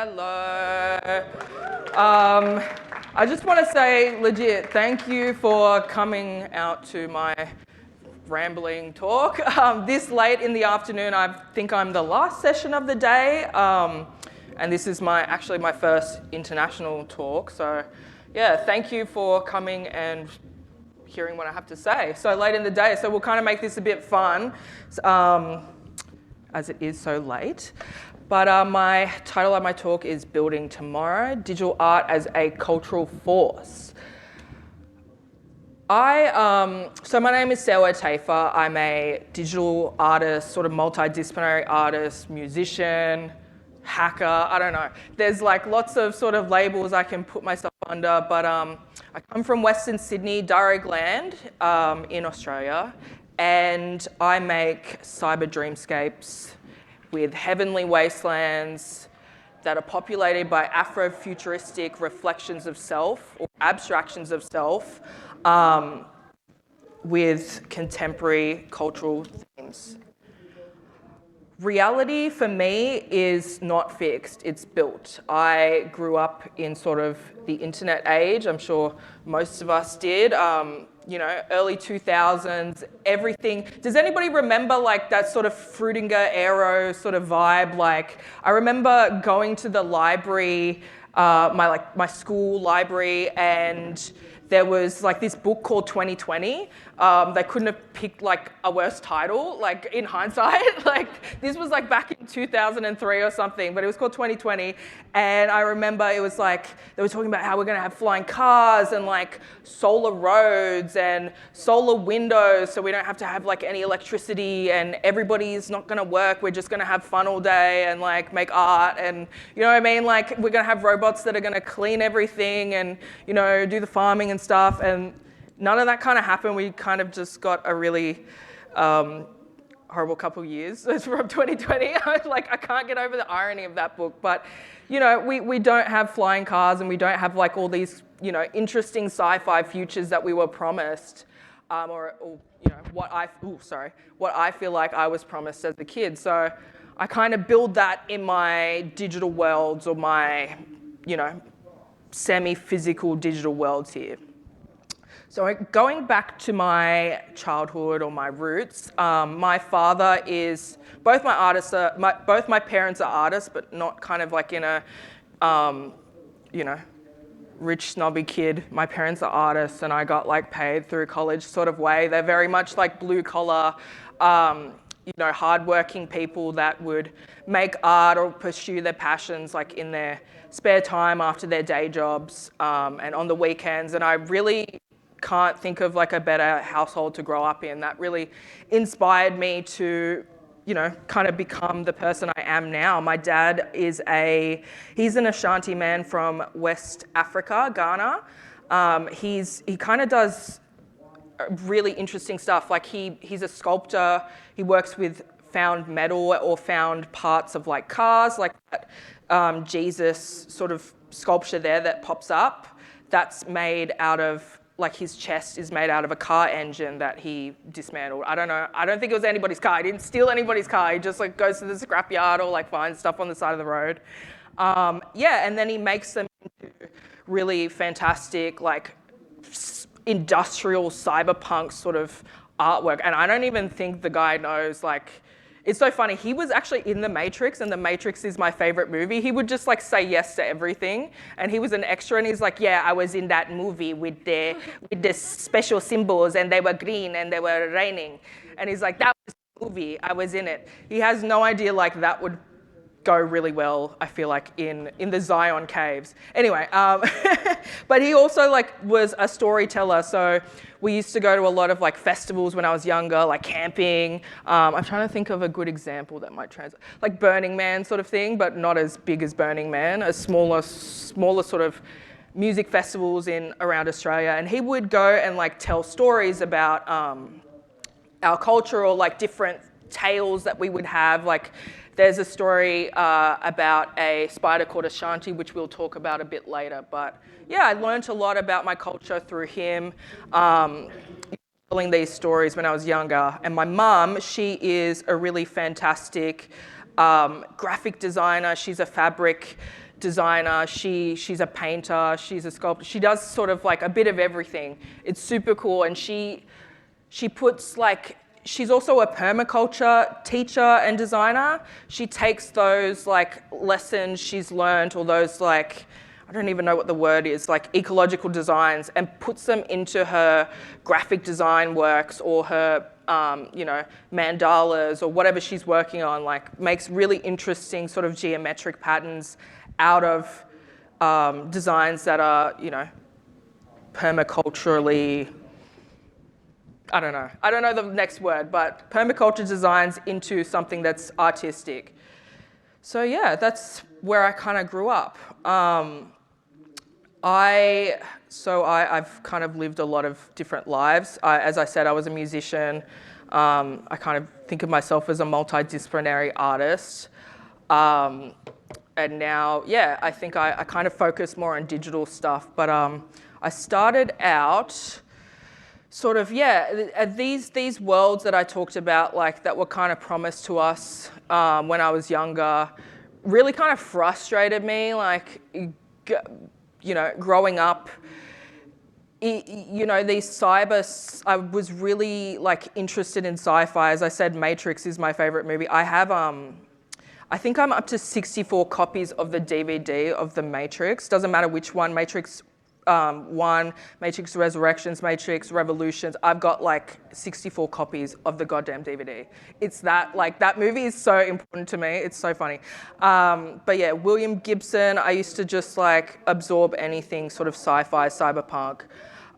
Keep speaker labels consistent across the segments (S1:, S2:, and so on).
S1: Hello. I just want to say, legit, thank you for coming out to my rambling talk. This late in the afternoon, I think I'm the last session of the day, and this is actually my first international talk. So, yeah, thank you for coming and hearing what I have to say so late in the day. So we'll kind of make this a bit fun, as it is so late. But my title of my talk is Building Tomorrow, Digital Art as a Cultural Force. So my name is Serwah Attafuah. I'm a digital artist, sort of multidisciplinary artist, musician, hacker, I don't know. There's like lots of sort of labels I can put myself under, but I come from Western Sydney, Darragland, in Australia, and I make cyber dreamscapes with heavenly wastelands that are populated by Afrofuturistic reflections of self or abstractions of self with contemporary cultural themes. Reality for me is not fixed, it's built. I grew up in sort of the internet age, I'm sure most of us did. Early 2000s, everything. Does anybody remember like that sort of Frutinger Aero sort of vibe? Like, I remember going to the library, my school library, and there was like this book called 2020. They couldn't have picked like a worse title, like in hindsight. Like this was like back in 2003 or something, but it was called 2020. And I remember it was like, they were talking about how we're gonna have flying cars and like solar roads and solar windows so we don't have to have like any electricity and everybody's not gonna work. We're just gonna have fun all day and like make art and, you know what I mean? Like we're gonna have robots that are gonna clean everything and, you know, do the farming and stuff. And none of that kind of happened. We kind of just got a really horrible couple of years from 2020. I can't get over the irony of that book. But, you know, we don't have flying cars and we don't have like all these, you know, interesting sci-fi futures that we were promised, or you know, what I feel like I was promised as a kid. So I kind of build that in my digital worlds or my, you know, semi-physical digital worlds here. So going back to my childhood or my roots, my father is, both my parents are artists, but not kind of like in a, you know, rich snobby kid. My parents are artists and I got like paid through college sort of way. They're very much like blue collar, you know, hardworking people that would make art or pursue their passions like in their spare time after their day jobs and on the weekends. And I really can't think of like a better household to grow up in. That really inspired me to, you know, kind of become the person I am now. My dad he's an Ashanti man from West Africa, Ghana. He kind of does really interesting stuff. Like he's a sculptor. He works with found metal or found parts of like cars, like that Jesus sort of sculpture there that pops up. That's made out of, like his chest is made out of a car engine that he dismantled. I don't know. I don't think it was anybody's car. He didn't steal anybody's car. He just like goes to the scrapyard or like finds stuff on the side of the road. And then he makes them into really fantastic, like industrial cyberpunk sort of artwork. And I don't even think the guy knows, like, it's so funny. He was actually in The Matrix, and The Matrix is my favorite movie. He would just like say yes to everything, and he was an extra, and he's like, yeah, I was in that movie with the special symbols, and they were green, and they were raining, and he's like, that was the movie, I was in it. He has no idea like that would go really well, I feel like, in the Zion caves. Anyway, but he also like was a storyteller. So we used to go to a lot of like festivals when I was younger, like camping. I'm trying to think of a good example that might translate, like Burning Man sort of thing, but not as big as Burning Man, a smaller sort of music festivals around Australia. And he would go and like tell stories about our culture or like different tales that we would have. Like there's a story about a spider called Ashanti, which we'll talk about a bit later. But yeah, I learned a lot about my culture through him, telling these stories when I was younger. And my mum, she is a really fantastic graphic designer. She's a fabric designer, she's a painter, she's a sculptor. She does sort of like a bit of everything. It's super cool, and she puts like, she's also a permaculture teacher and designer. She takes those like lessons she's learned, or those like, I don't even know what the word is, like ecological designs, and puts them into her graphic design works, or her, mandalas, or whatever she's working on, like makes really interesting sort of geometric patterns out of designs that are, permaculturally, I don't know the next word, but permaculture designs into something that's artistic. So yeah, that's where I kind of grew up. I've kind of lived a lot of different lives. As I said, I was a musician. I kind of think of myself as a multidisciplinary artist. And now, I think I kind of focus more on digital stuff. But I started out sort of, these worlds that I talked about, like that were kind of promised to us when I was younger, really kind of frustrated me. Like, growing up, these I was really like interested in sci-fi. As I said, Matrix is my favorite movie. I have, I think I'm up to 64 copies of the DVD of the Matrix. Doesn't matter which one, Matrix 1, Matrix Resurrections, Matrix Revolutions. I've got like 64 copies of the goddamn DVD. It's that, like, that movie is so important to me. It's so funny. But yeah, William Gibson, I used to just like absorb anything sort of sci-fi, cyberpunk.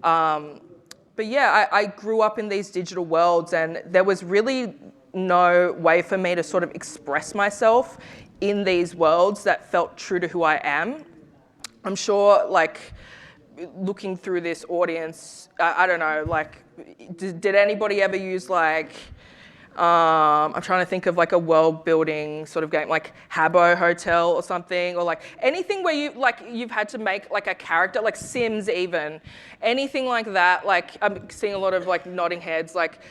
S1: But yeah, I grew up in these digital worlds, and there was really no way for me to sort of express myself in these worlds that felt true to who I am. I'm sure, like, looking through this audience, I don't know, like, did anybody ever use like, I'm trying to think of like a world building sort of game, like Habbo Hotel or something, or like anything where you've had to make like a character, like Sims even, anything like that. Like, I'm seeing a lot of like nodding heads. Like,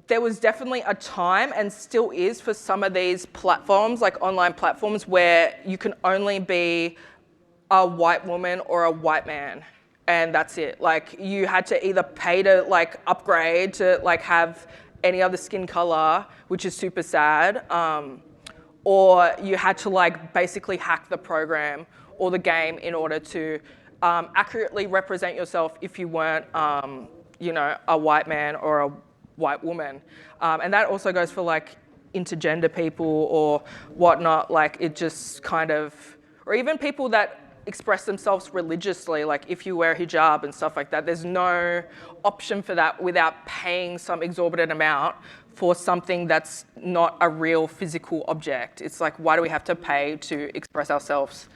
S1: there was definitely a time, and still is, for some of these platforms, like online platforms, where you can only be a white woman or a white man, and that's it. Like, you had to either pay to like upgrade to like have any other skin color, which is super sad, or you had to like basically hack the program or the game in order to accurately represent yourself if you weren't, a white man or a white woman. And that also goes for like intergender people or whatnot. Like, it just kind of, or even people that express themselves religiously, like if you wear hijab and stuff like that, there's no option for that without paying some exorbitant amount for something that's not a real physical object. It's like, why do we have to pay to express ourselves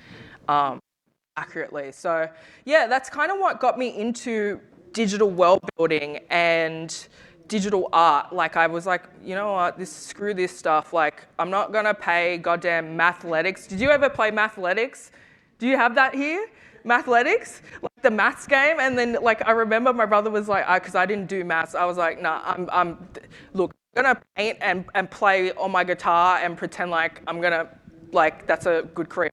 S1: accurately? So yeah, that's kind of what got me into digital world building and digital art. Like, I was like, you know what, screw this stuff. Like, I'm not gonna pay goddamn mathletics. Did you ever play mathletics? Do you have that here? Mathletics? Like the maths game? And then, like, I remember my brother was like, because I didn't do maths, I was like, nah, look, I'm gonna paint and play on my guitar and pretend like I'm gonna, like, that's a good career.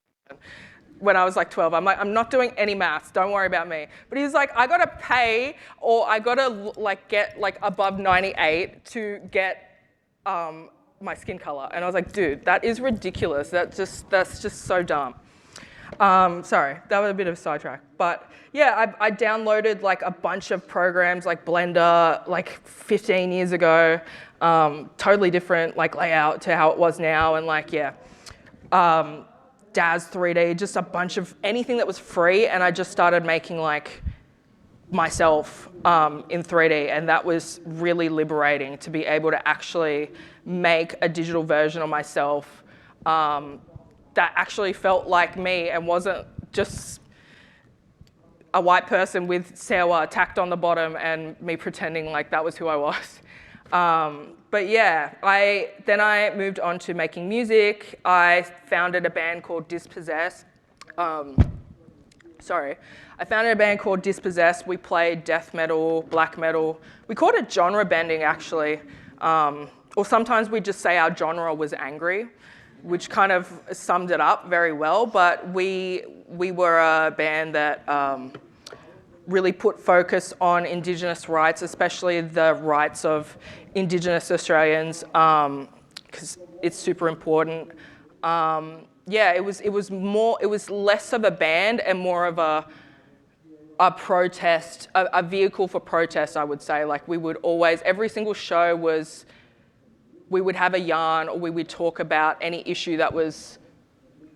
S1: When I was like 12, I'm like, I'm not doing any maths, don't worry about me. But he's like, I gotta pay, or I gotta like get like above 98 to get my skin color. And I was like, dude, that is ridiculous. That's just so dumb. Sorry, that was a bit of a sidetrack. But yeah, I downloaded like a bunch of programs like Blender like 15 years ago. Totally different like layout to how it was now. And like, yeah, Daz 3D, just a bunch of anything that was free. And I just started making like myself in 3D. And that was really liberating to be able to actually make a digital version of myself that actually felt like me and wasn't just a white person with Serwah tacked on the bottom and me pretending like that was who I was. But yeah, I moved on to making music. I founded a band called Dispossess. I founded a band called Dispossess. We played death metal, black metal. We called it genre bending, actually. Or sometimes we just say our genre was angry. which kind of summed it up very well. But we were a band that really put focus on Indigenous rights, especially the rights of Indigenous Australians, because it's super important. Yeah, it was less of a band and more of a protest, a vehicle for protest, I would say. Like we would always, every single show was, we would have a yarn or we would talk about any issue that was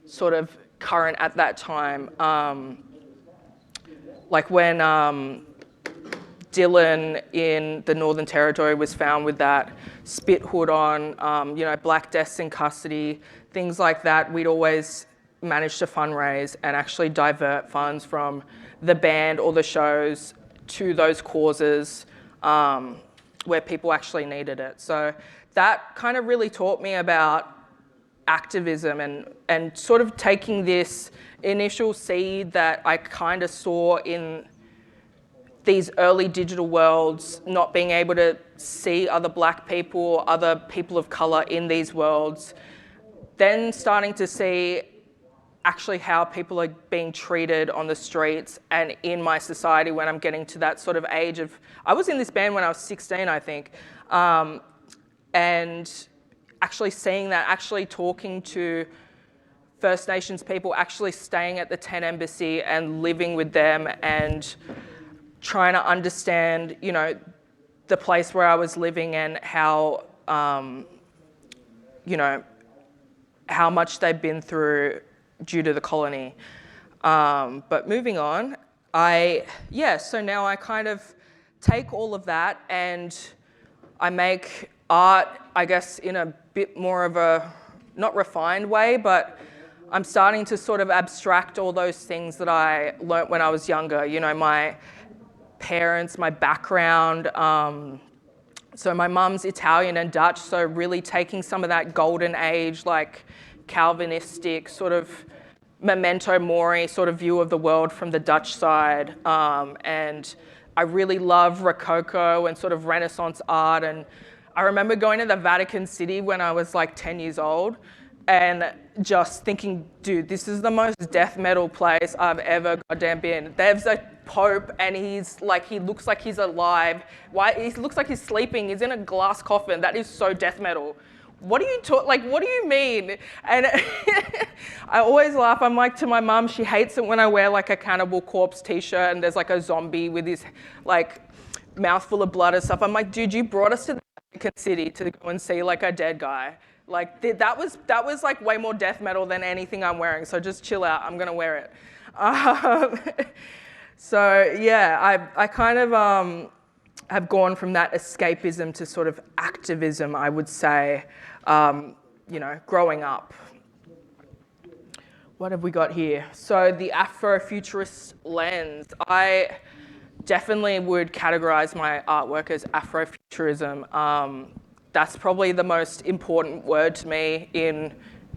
S1: sort of current at that time. Like when Dylan in the Northern Territory was found with that spit hood on, Black deaths in custody, things like that, we'd always manage to fundraise and actually divert funds from the band or the shows to those causes where people actually needed it. So that kind of really taught me about activism and sort of taking this initial seed that I kind of saw in these early digital worlds, not being able to see other Black people, other people of colour in these worlds, then starting to see actually how people are being treated on the streets and in my society when I'm getting to that sort of age of, I was in this band when I was 16, I think, and actually seeing that, actually talking to First Nations people, actually staying at the 10 Embassy and living with them and trying to understand, the place where I was living and how, how much they've been through due to the colony. But moving on, so now I kind of take all of that and I make art, I guess, in a bit more of a, not refined way, but I'm starting to sort of abstract all those things that I learnt when I was younger. My parents, my background. So my mum's Italian and Dutch, so really taking some of that golden age, like Calvinistic sort of memento mori sort of view of the world from the Dutch side. And I really love Rococo and sort of Renaissance art. And I remember going to the Vatican City when I was like 10 years old and just thinking, dude, this is the most death metal place I've ever goddamn been. There's a Pope and he's like, he looks like he's alive. Why? He looks like he's sleeping. He's in a glass coffin. That is so death metal. What do you mean? And I always laugh. I'm like, to my mum, she hates it when I wear like a Cannibal Corpse t-shirt and there's like a zombie with his like mouthful of blood and stuff. I'm like, dude, you brought us to the Vatican City to go and see like a dead guy. Like that was like way more death metal than anything I'm wearing. So just chill out. I'm gonna wear it. So yeah, I kind of have gone from that escapism to sort of activism, I would say, growing up. What have we got here? So the Afrofuturist lens. I definitely would categorize my artwork as Afrofuturism. That's probably the most important word to me in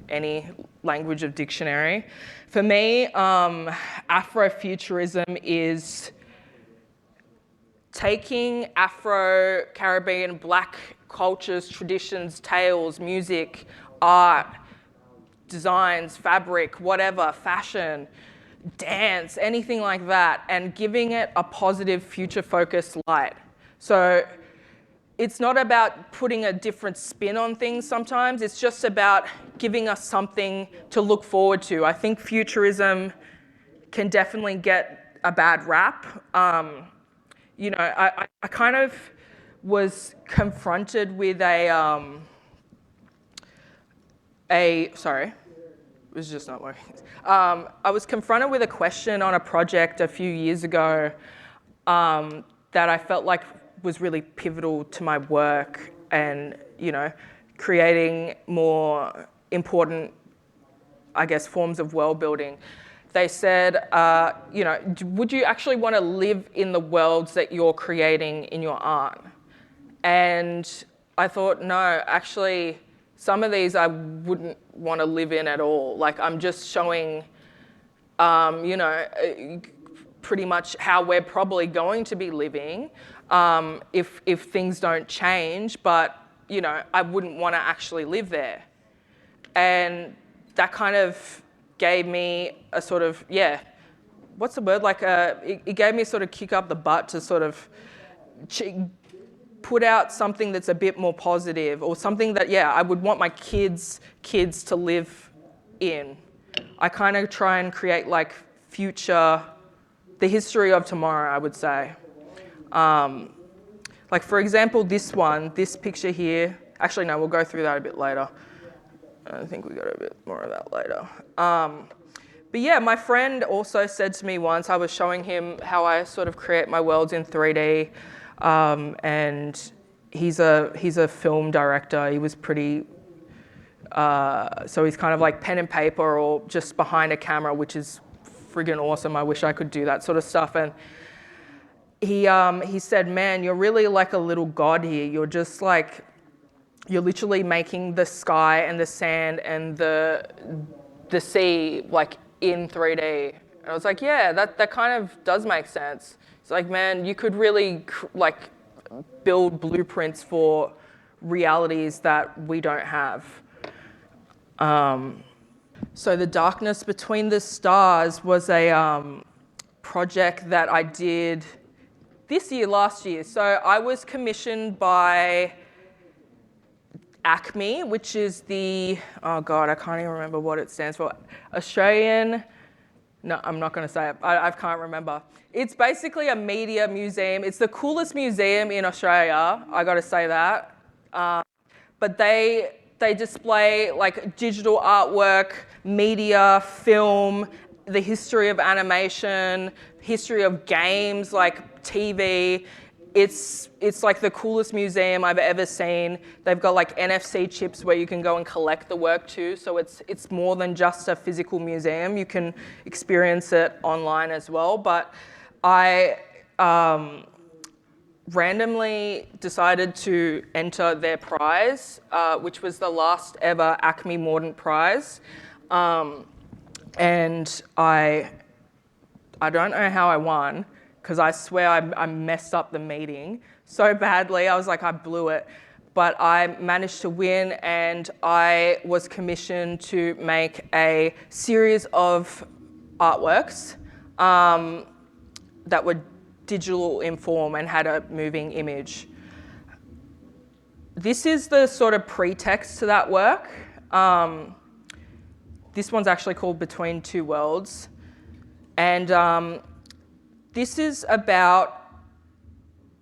S1: any language of dictionary. For me, Afrofuturism is taking Afro-Caribbean Black cultures, traditions, tales, music, art, designs, fabric, whatever, fashion, dance, anything like that, and giving it a positive future-focused light. So it's not about putting a different spin on things sometimes, it's just about giving us something to look forward to. I think futurism can definitely get a bad rap. I kind of was confronted with sorry, it was just not working. I was confronted with a question on a project a few years ago that I felt like was really pivotal to my work and, creating more important, I guess, forms of world building. They said, would you actually want to live in the worlds that you're creating in your art? And I thought, no, actually, some of these I wouldn't want to live in at all. Like, I'm just showing, pretty much how we're probably going to be living if things don't change, but, I wouldn't want to actually live there. And that kind of gave me a sort of, what's the word? Like it gave me a sort of kick up the butt to sort of put out something that's a bit more positive, or something that, I would want my kids to live in. I kind of try and create like the history of tomorrow, I would say. Like for example, this picture here, actually no, we'll go through that a bit later. I think we got a bit more of that later. But yeah, my friend also said to me once, I was showing him how I sort of create my worlds in 3D, and he's a film director. He was pretty, so he's kind of like pen and paper or just behind a camera, which is friggin' awesome. I wish I could do that sort of stuff. And he said, man, you're really like a little god here. You're just like, you're literally making the sky and the sand and the sea like in 3D. And I was like, yeah, that kind of does make sense. It's like, man, you could really like build blueprints for realities that we don't have. So The Darkness Between the Stars was a project that I did last year. So I was commissioned by ACME, which is I can't even remember what it stands for. No, I'm not going to say it. I can't remember. It's basically a media museum. It's the coolest museum in Australia, I got to say that. But they display like digital artwork, media, film, the history of animation, history of games like TV. It's like the coolest museum I've ever seen. They've got like NFC chips where you can go and collect the work too. So it's more than just a physical museum. You can experience it online as well. But I randomly decided to enter their prize, which was the last ever ACME Mordant Prize. And I don't know how I won, because I swear I messed up the meeting so badly. I was like, I blew it. But I managed to win, and I was commissioned to make a series of artworks that were digital in form and had a moving image. This is the sort of pretext to that work. This one's actually called Between Two Worlds. And this is about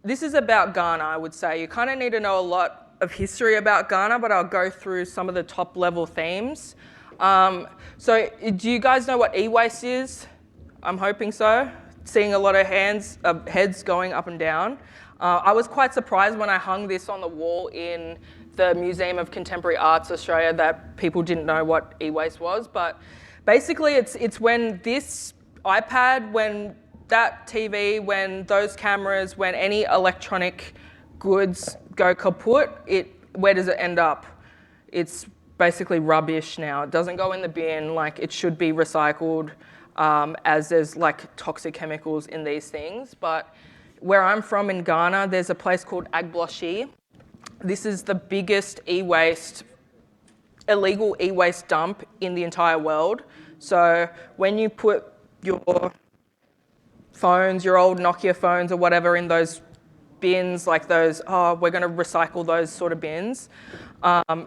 S1: Ghana, I would say. You kind of need to know a lot of history about Ghana, but I'll go through some of the top level themes. So do you guys know what e-waste is? I'm hoping so. Seeing a lot of heads going up and down. I was quite surprised when I hung this on the wall in the Museum of Contemporary Arts Australia that people didn't know what e-waste was. But basically it's when this iPad, when that TV, when those cameras, when any electronic goods go kaput, where does it end up? It's basically rubbish now. It doesn't go in the bin like it should be recycled, as there's like toxic chemicals in these things. But where I'm from in Ghana, there's a place called Agboshi. This is the biggest illegal e-waste dump in the entire world. So when you put your phones, your old Nokia phones or whatever in those bins, like those, we're going to recycle those sort of bins,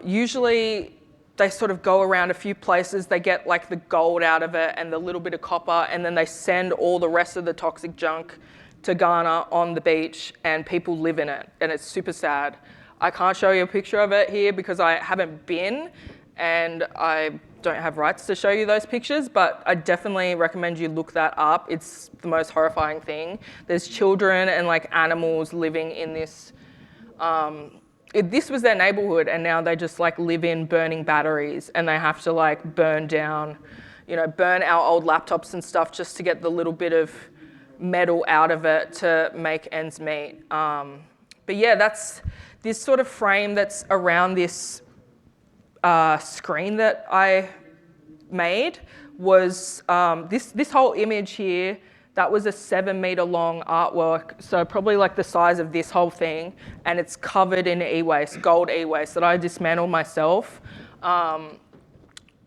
S1: usually they sort of go around a few places. They get like the gold out of it and the little bit of copper, and then they send all the rest of the toxic junk to Ghana on the beach, and people live in it, and it's super sad. I can't show you a picture of it here because I haven't been, and I don't have rights to show you those pictures, but I definitely recommend you look that up. It's the most horrifying thing. There's children and like animals living in this. This was their neighborhood, and now they just like live in burning batteries, and they have to like burn down, burn our old laptops and stuff just to get the little bit of metal out of it to make ends meet. But yeah, that's this sort of frame that's around this screen that I made was this whole image here. That was a 7-meter long artwork, so probably like the size of this whole thing, and it's covered in e-waste, gold e-waste that I dismantled myself.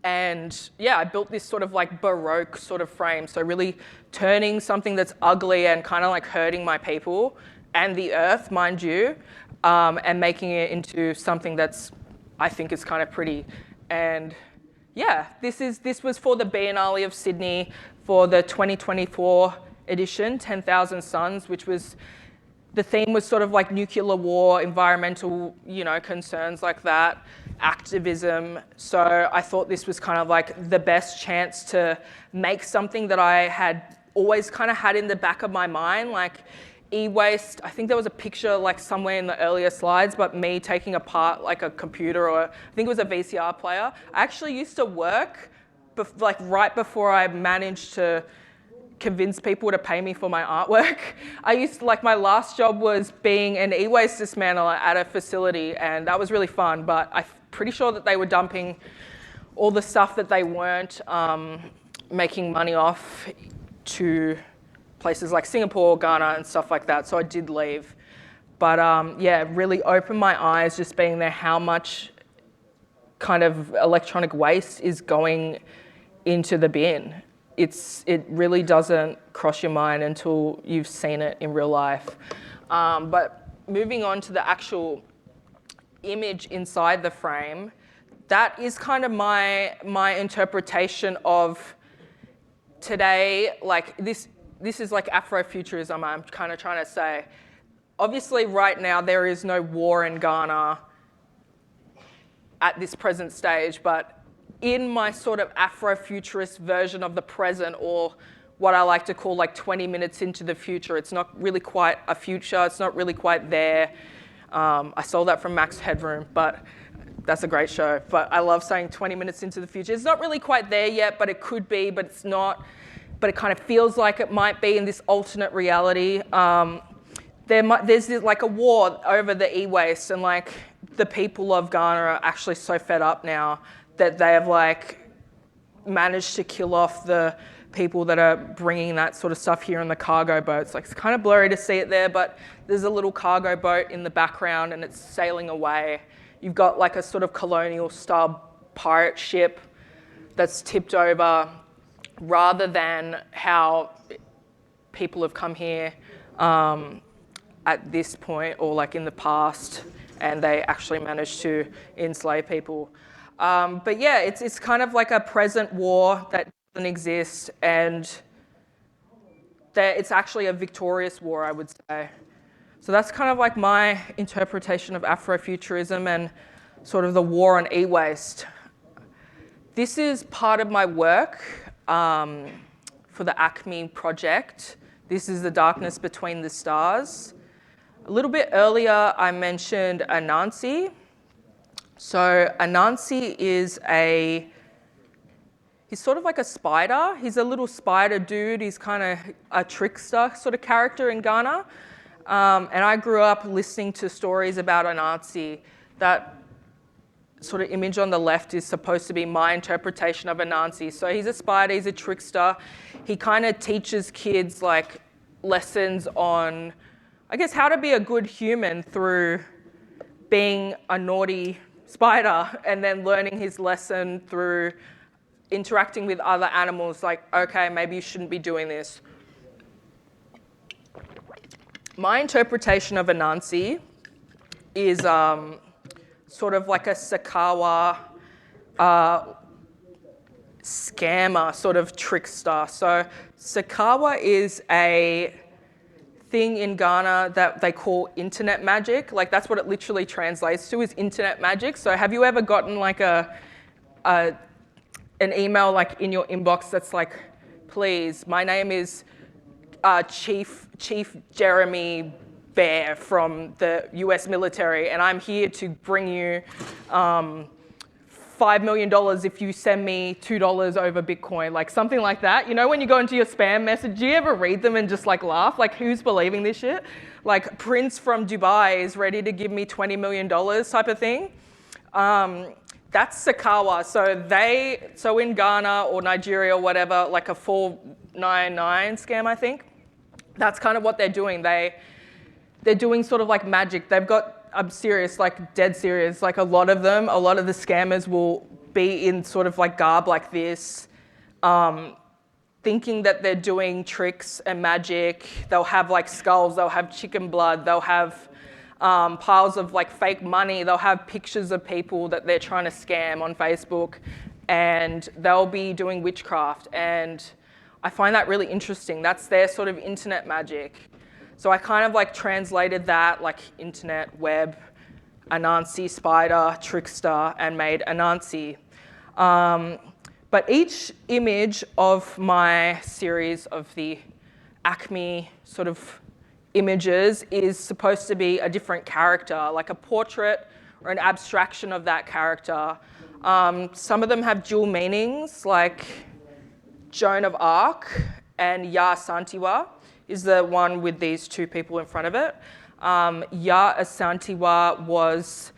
S1: And yeah, I built this sort of like Baroque sort of frame. So really turning something that's ugly and kind of like hurting my people and the earth, mind you, and making it into something that's, I think is kind of pretty. And yeah, this was for the Biennale of Sydney for the 2024 edition, 10,000 Suns, which was, the theme was sort of like nuclear war, environmental, concerns like that, activism. So I thought this was kind of like the best chance to make something that I had always kind of had in the back of my mind, like e-waste. I think there was a picture like somewhere in the earlier slides, but me taking apart like a computer, or I think it was a VCR player. I actually used to work like right before I managed to convince people to pay me for my artwork. I used to, like, my last job was being an e-waste dismantler at a facility, and that was really fun, but I'm pretty sure that they were dumping all the stuff that they weren't making money off to places like Singapore, Ghana, and stuff like that, so I did leave. But yeah, really opened my eyes just being there how much kind of electronic waste is going into the bin. It really doesn't cross your mind until you've seen it in real life. But moving on to the actual image inside the frame, that is kind of my interpretation of today. Like this is like Afrofuturism, I'm kind of trying to say. Obviously right now there is no war in Ghana at this present stage, but in my sort of Afrofuturist version of the present, or what I like to call like 20 minutes into the future, it's not really quite a future, it's not really quite there. I stole that from Max Headroom, but that's a great show. But I love saying 20 minutes into the future. It's not really quite there yet, but it could be, but it's not. But it kind of feels like it might be in this alternate reality. There's like a war over the e-waste, and like the people of Ghana are actually so fed up now that they have like managed to kill off the people that are bringing that sort of stuff here in the cargo boats. Like, it's kind of blurry to see it there, but there's a little cargo boat in the background and it's sailing away. You've got like a sort of colonial style pirate ship that's tipped over, rather than how people have come here at this point, or like in the past, and they actually managed to enslave people. But yeah, it's kind of like a present war that doesn't exist, and it's actually a victorious war, I would say. So that's kind of like my interpretation of Afrofuturism and sort of the war on e-waste. This is part of my work for the Acme project. This is the darkness between the stars. A little bit earlier, I mentioned Anansi. So Anansi is he's sort of like a spider. He's a little spider dude. He's kind of a trickster sort of character in Ghana. And I grew up listening to stories about Anansi. That sort of image on the left is supposed to be my interpretation of Anansi. So he's a spider, he's a trickster. He kind of teaches kids like lessons on, I guess, how to be a good human through being a naughty spider, and then learning his lesson through interacting with other animals, like, okay, maybe you shouldn't be doing this. My interpretation of Anansi is sort of like a Sakawa scammer, sort of trickster. So Sakawa is a thing in Ghana that they call internet magic. Like, that's what it literally translates to, is internet magic. So have you ever gotten like an email like in your inbox that's like, please, my name is Chief Jeremy Bear from the US military, and I'm here to bring you $5 million if you send me $2 over Bitcoin, like something like that. You know, when you go into your spam message, do you ever read them and just like laugh? Like, who's believing this shit? Like, Prince from Dubai is ready to give me $20 million type of thing. That's Sakawa. So in Ghana or Nigeria or whatever, like a 499 scam, I think, that's kind of what they're doing. They're doing sort of like magic. They've got, I'm serious, like dead serious, like a lot of the scammers will be in sort of like garb like this, thinking that they're doing tricks and magic. They'll have like skulls, they'll have chicken blood, they'll have piles of like fake money, they'll have pictures of people that they're trying to scam on Facebook, and they'll be doing witchcraft. And I find that really interesting. That's their sort of internet magic. So I kind of like translated that, like internet, web, Anansi, spider, trickster, and made Anansi. But each image of my series of the Acme sort of images is supposed to be a different character, like a portrait or an abstraction of that character. Some of them have dual meanings, like Joan of Arc and Serwah Attafuah is the one with these two people in front of it. Serwah Attafuah was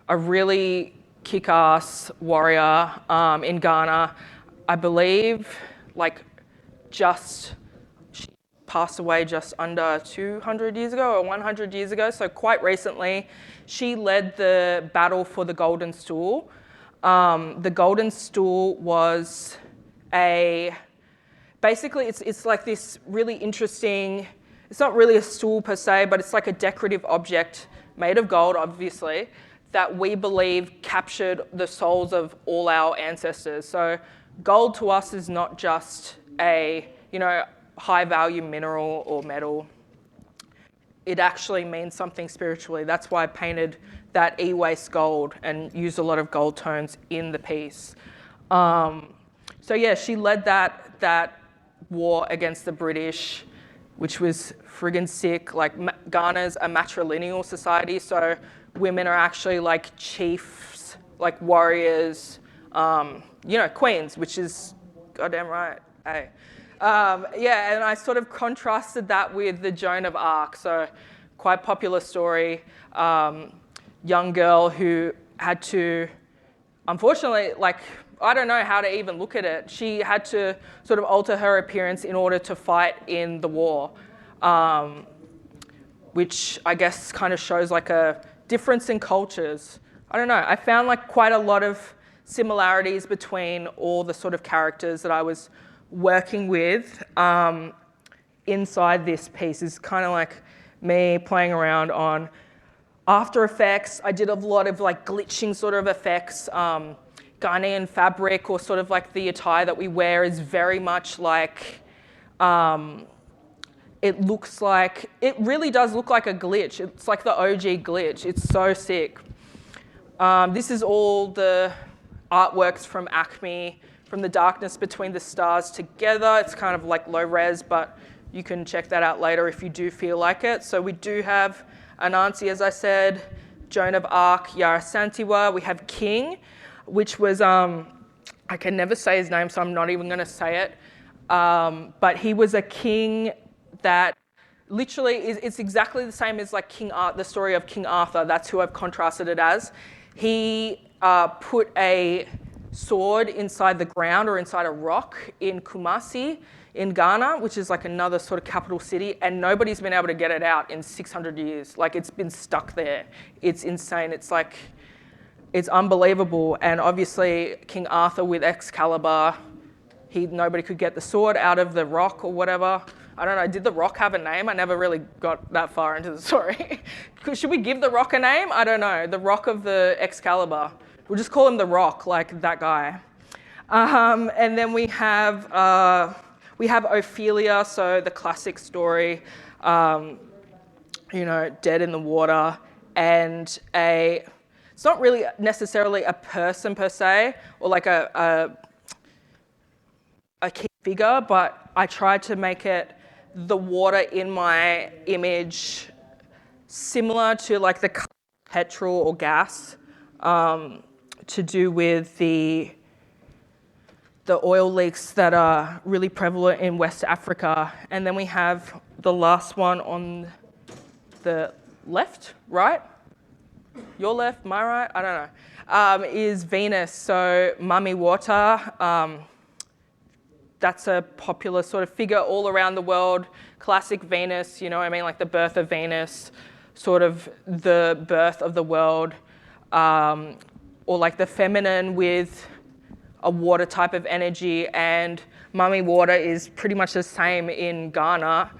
S1: a really kick-ass warrior in Ghana. I believe she passed away just under 200 years ago or 100 years ago, so quite recently. She led the battle for the Golden Stool. The Golden Stool was basically it's like this really interesting, it's not really a stool per se, but it's like a decorative object made of gold, obviously, that we believe captured the souls of all our ancestors. So gold to us is not just a, high value mineral or metal. It actually means something spiritually. That's why I painted that e-waste gold and used a lot of gold tones in the piece. So yeah, she led that war against the British, which was friggin' sick. Like Ghana's a matrilineal society, so women are actually like chiefs, like warriors, queens, which is goddamn right. Hey. And I sort of contrasted that with the Joan of Arc. So quite popular story, young girl who had to, unfortunately, I don't know how to even look at it. She had to sort of alter her appearance in order to fight in the war, which I guess kind of shows like a difference in cultures. I don't know. I found like quite a lot of similarities between all the sort of characters that I was working with inside this piece. Is kind of like me playing around on After Effects. I did a lot of like glitching sort of effects. Ghanaian fabric, or sort of like the attire that we wear, is very much like, it really does look like a glitch. It's like the OG glitch. It's so sick. This is all the artworks from Acme, from The Darkness Between the Stars Together. It's kind of like low res, but you can check that out later if you do feel like it. So we do have Anansi, as I said, Joan of Arc, Serwah Attafuah. We have King, which was, I can never say his name, so I'm not even going to say it. But he was a king that literally it's exactly the same as like the story of King Arthur. That's who I've contrasted it as. He put a sword inside the ground or inside a rock in Kumasi in Ghana, which is like another sort of capital city, and nobody's been able to get it out in 600 years. Like, it's been stuck there. It's insane. It's unbelievable. And obviously King Arthur with Excalibur, nobody could get the sword out of the rock or whatever. I don't know, did the rock have a name? I never really got that far into the story. Should we give the rock a name? I don't know. The rock of the Excalibur. We'll just call him the Rock, like that guy. And then we have Ophelia, so the classic story, dead in the water, and it's not really necessarily a person per se, or like a key figure, but I tried to make it the water in my image similar to like the petrol or gas, to do with the oil leaks that are really prevalent in West Africa. And then we have the last one on the left, right? Your left, my right, I don't know, is Venus. So Mummy Water, that's a popular sort of figure all around the world. Classic Venus, like the birth of Venus, sort of the birth of the world, or like the feminine with a water type of energy, and Mummy Water is pretty much the same in Ghana.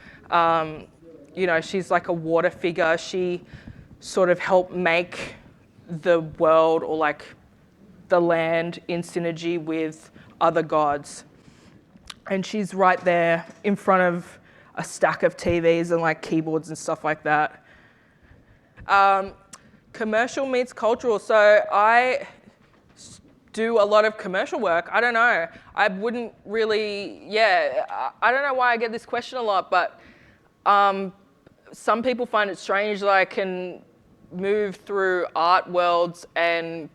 S1: You know, she's like a water figure. She sort of helped make the world, or like the land, in synergy with other gods. And she's right there in front of a stack of TVs and like keyboards and stuff like that. Commercial meets cultural. So I do a lot of commercial work. I don't know. I wouldn't really, I don't know why I get this question a lot, but some people find it strange that I can move through art worlds and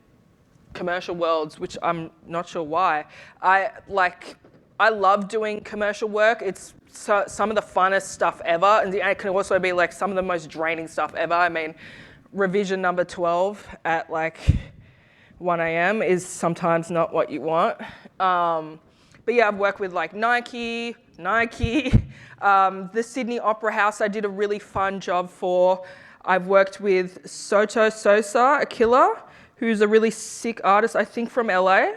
S1: commercial worlds, which I'm not sure why. I love doing commercial work. It's some of the funnest stuff ever, and it can also be like some of the most draining stuff ever. I mean, revision number 12 at like 1 a.m. is sometimes not what you want. But yeah, I've worked with like Nike, the Sydney Opera House I did a really fun job for. I've worked with Serwah Attafuah, who's a really sick artist, I think from LA,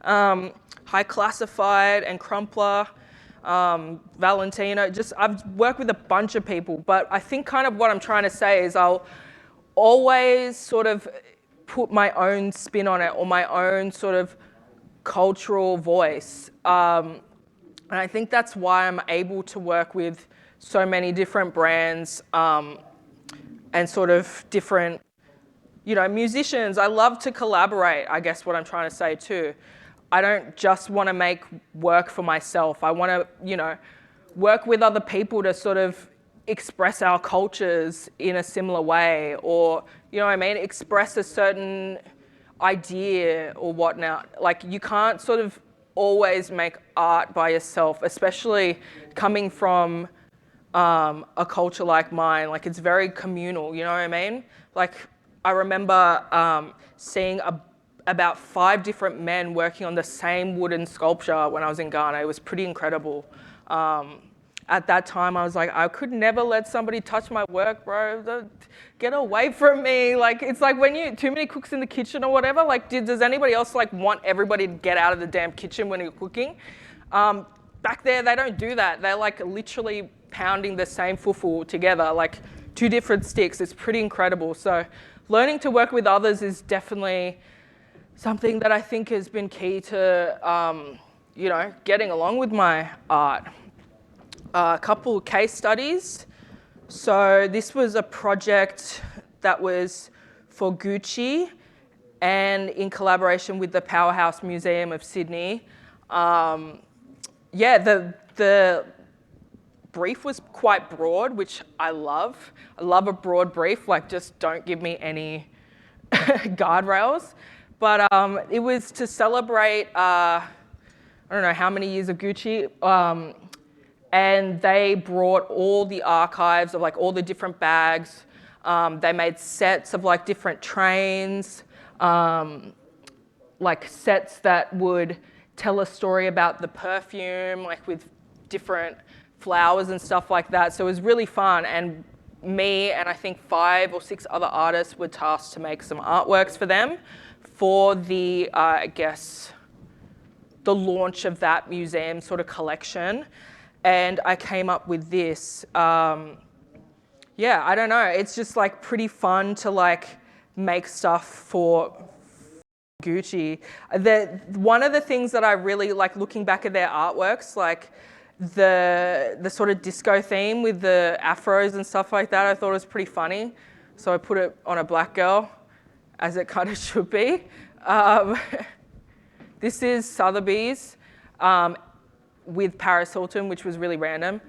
S1: High Classified and Crumpler, Valentino. I've worked with a bunch of people, but I think kind of what I'm trying to say is I'll always sort of put my own spin on it, or my own sort of cultural voice. And I think that's why I'm able to work with so many different brands and sort of different, you know, musicians. I love to collaborate, I guess what I'm trying to say too. I don't just want to make work for myself. I want to, you know, work with other people to sort of express our cultures in a similar way, or, you know what I mean, express a certain idea or whatnot. Like, you can't sort of always make art by yourself, especially coming from a culture like mine. Like, it's very communal, you know what I mean? Like, I remember seeing about 5 different men working on the same wooden sculpture when I was in Ghana. It was pretty incredible. At that time, I was like, I could never let somebody touch my work, bro. Get away from me. Like, it's like when you too many cooks in the kitchen or whatever. Like, does anybody else like want everybody to get out of the damn kitchen when you're cooking? Back there, they don't do that. They're like literally pounding the same fufu together, like 2 different sticks. It's pretty incredible. So learning to work with others is definitely something that I think has been key to, you know, getting along with my art. A couple case studies. So this was a project that was for Gucci and in collaboration with the Powerhouse Museum of Sydney. The brief was quite broad, which I love. I love a broad brief, like just don't give me any guardrails. But it was to celebrate, I don't know how many years of Gucci, and they brought all the archives of like all the different bags. They made sets of like different trains, like sets that would tell a story about the perfume, like with different flowers and stuff like that. So it was really fun. And me and I think 5 or 6 other artists were tasked to make some artworks for them for the, I guess, the launch of that museum sort of collection. And I came up with this. I don't know. It's just like pretty fun to like make stuff for Gucci. One of the things that I really like looking back at their artworks, like the sort of disco theme with the afros and stuff like that, I thought was pretty funny. So I put it on a black girl, as it kind of should be. This is Sotheby's with Paris Hilton, which was really random.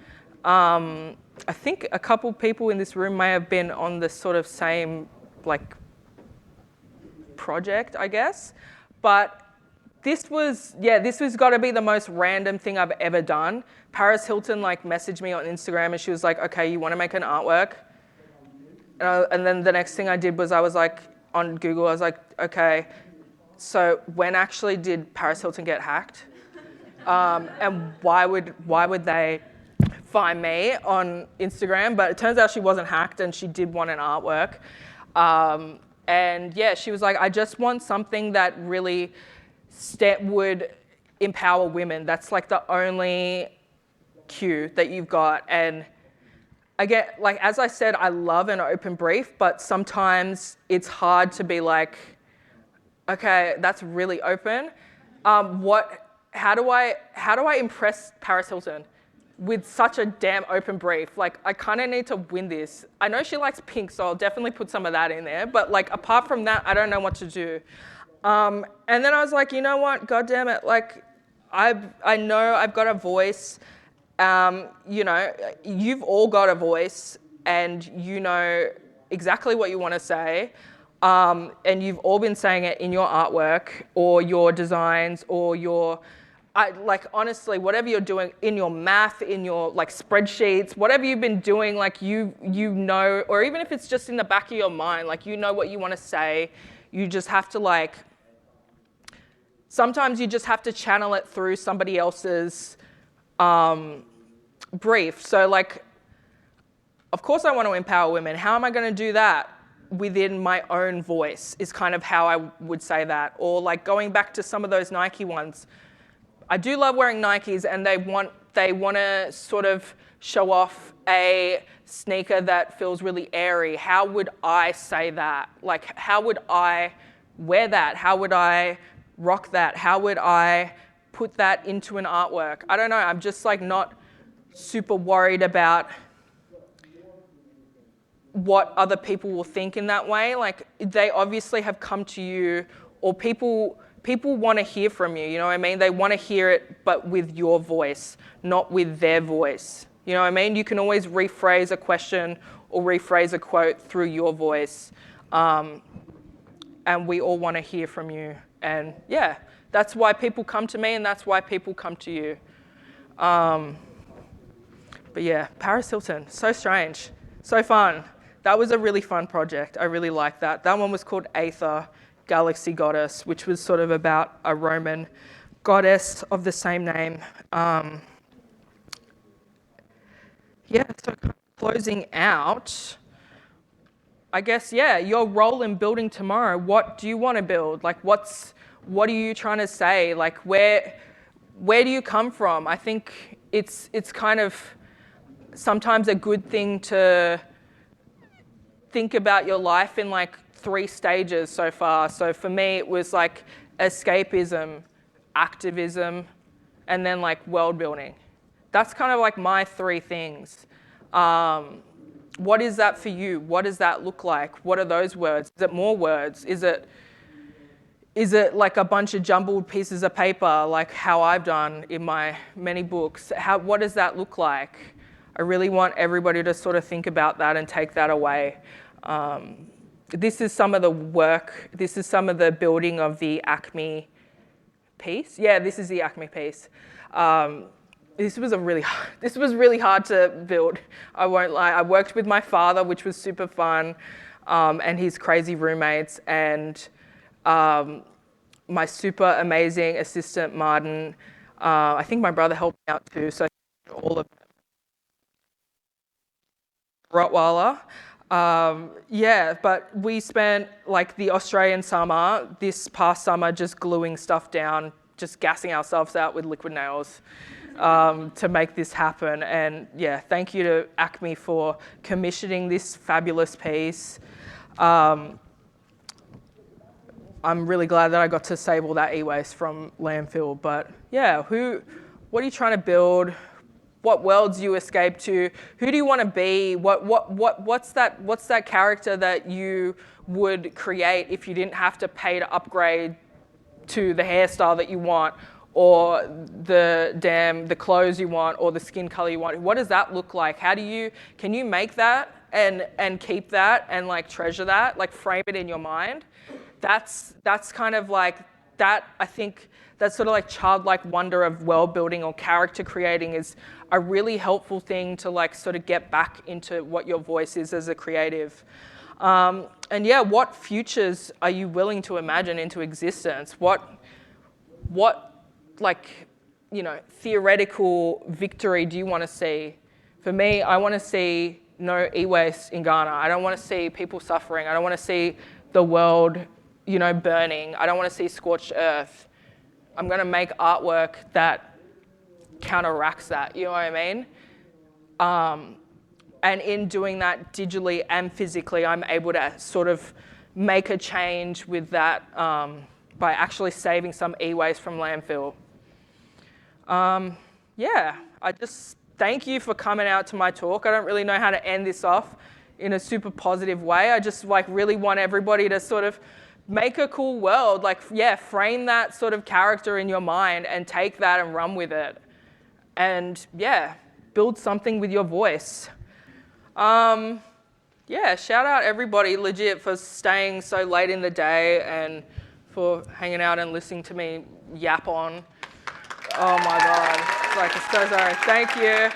S1: I think a couple people in this room may have been on the sort of same like project, I guess. But this was got to be the most random thing I've ever done. Paris Hilton like messaged me on Instagram and she was like, okay, you want to make an artwork? And then the next thing I did was I was like, on Google, I was like, okay, so when actually did Paris Hilton get hacked? And why would they find me on Instagram? But it turns out she wasn't hacked and she did want an artwork. And yeah, she was like, I just want something that really would empower women. That's like the only cue that you've got. And again, like as I said, I love an open brief, but sometimes it's hard to be like, okay, that's really open. How do I impress Paris Hilton with such a damn open brief? Like, I kind of need to win this. I know she likes pink, so I'll definitely put some of that in there. But like, apart from that, I don't know what to do. And then I was like, you know what? God damn it! Like, I know I've got a voice. You know, you've all got a voice, and you know exactly what you want to say. And you've all been saying it in your artwork or your designs or like honestly, whatever you're doing in your math, in your like spreadsheets, whatever you've been doing, like you know, or even if it's just in the back of your mind, like you know what you want to say. You just have to like, sometimes you just have to channel it through somebody else's brief. So like, of course I want to empower women. How am I going to do that? Within my own voice is kind of how I would say that. Or like going back to some of those Nike ones. I do love wearing Nikes, and they want to sort of show off a sneaker that feels really airy. How would I say that? Like, how would I wear that? How would I rock that? How would I put that into an artwork? I don't know. I'm just like not super worried about what other people will think in that way. Like, they obviously have come to you, or people want to hear from you, you know what I mean? They want to hear it, but with your voice, not with their voice. You know what I mean? You can always rephrase a question or rephrase a quote through your voice. And we all want to hear from you. And yeah, that's why people come to me, and that's why people come to you. But yeah, Paris Hilton, so strange, so fun. That was a really fun project. I really liked that. That one was called Aether, Galaxy Goddess, which was sort of about a Roman goddess of the same name. Yeah, so closing out, I guess, yeah, your role in building tomorrow. What do you want to build? Like, what are you trying to say? Like, where do you come from? I think it's kind of sometimes a good thing to think about your life in like 3 stages so far. So for me, it was like escapism, activism, and then like world building. That's kind of like my 3 things. What is that for you? What does that look like? What are those words? Is it more words? Is it like a bunch of jumbled pieces of paper, like how I've done in my many books? What does that look like? I really want everybody to sort of think about that and take that away. This is some of the work. This is some of the building of the Acme piece. Yeah, this is the Acme piece. This was really hard to build. I won't lie. I worked with my father, which was super fun, and his crazy roommates, and my super amazing assistant Martin. I think my brother helped me out too. So all of Rottweiler. Yeah, but we spent like the Australian summer, this past summer, just gluing stuff down, just gassing ourselves out with liquid nails to make this happen. And yeah, thank you to Acme for commissioning this fabulous piece. I'm really glad that I got to save all that e-waste from landfill. But yeah, what are you trying to build? What worlds do you escape to? Who do you want to be? What's that character that you would create if you didn't have to pay to upgrade to the hairstyle that you want, or the clothes you want, or the skin color you want? What does that look like? Can you make that and keep that and like treasure that, like frame it in your mind? That's kind of like that. I think that's sort of like childlike wonder of world building or character creating is a really helpful thing to like sort of get back into what your voice is as a creative. And yeah, what futures are you willing to imagine into existence? What like, you know, theoretical victory do you want to see? For me, I want to see no e-waste in Ghana. I don't want to see people suffering. I don't want to see the world, you know, burning. I don't want to see scorched earth. I'm going to make artwork that counteracts that, you know what I mean? And in doing that digitally and physically, I'm able to sort of make a change with that by actually saving some e-waste from landfill. Yeah, I just thank you for coming out to my talk. I don't really know how to end this off in a super positive way. I just like really want everybody to sort of make a cool world. Like, yeah, frame that sort of character in your mind and take that and run with it. And yeah, build something with your voice. Yeah, shout out everybody legit for staying so late in the day and for hanging out and listening to me yap on. Oh my God, like, I'm so sorry. Thank you.